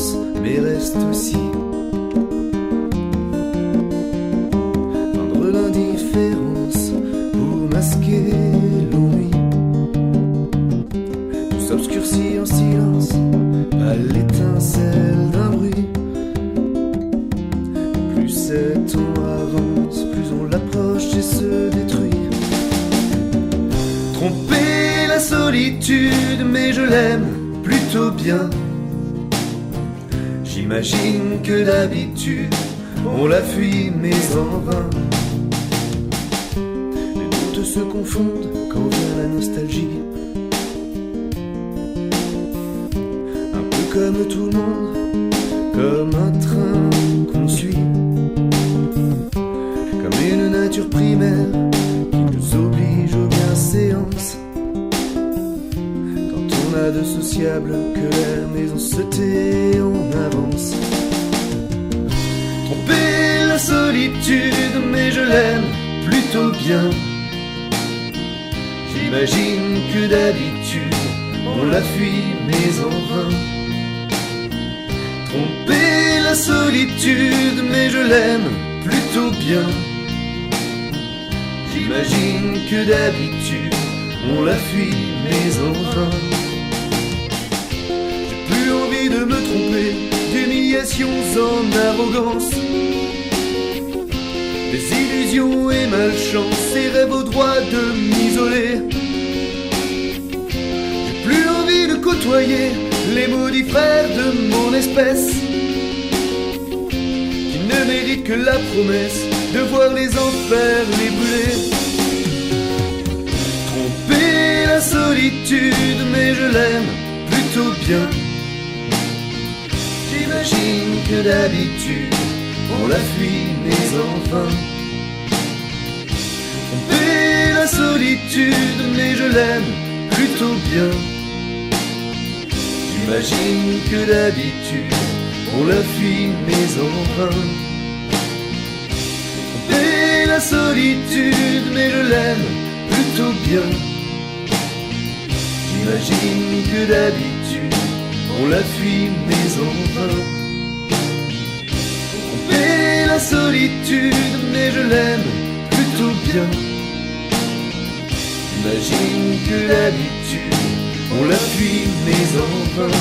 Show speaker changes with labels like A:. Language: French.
A: silence, mais reste aussi peindre l'indifférence pour masquer l'ennui. Tout s'obscurcit en silence à l'étincelle d'un bruit. Plus cet temps avance, plus on l'approche et se détruit. Tromper la solitude, mais je l'aime plutôt bien. J'imagine que d'habitude on la fuit mais en vain. Les doutes se confondent quand vient la nostalgie. Un peu comme tout le monde, comme un train qu'on suit, comme une nature primaire qui nous oblige aux bienséances. Quand on a de sociables que l'air, mais on se tait en avance. Tromper la solitude, mais je l'aime plutôt bien. J'imagine que d'habitude on la fuit mais en vain. Tromper la solitude, mais je l'aime plutôt bien. J'imagine que d'habitude on la fuit mais en vain. J'ai plus envie de me tromper, d'humiliations en arrogance, des illusions et malchance et rêve au droit de m'isoler. J'ai plus envie de côtoyer les maudits frères de mon espèce, qui ne méritent que la promesse de voir les enfers les brûler. Tromper la solitude, mais je l'aime plutôt bien. J'imagine que d'habitude on la fuit mais enfin. Tromper la solitude, mais je l'aime plutôt bien. J'imagine que d'habitude on la fuit mais enfin. Tromper la solitude, mais je l'aime plutôt bien. J'imagine que d'habitude on la fuit mais enfin. Tromper la solitude, mais je l'aime plutôt bien. J'imagine que d'habitude on la fuit mais enfin.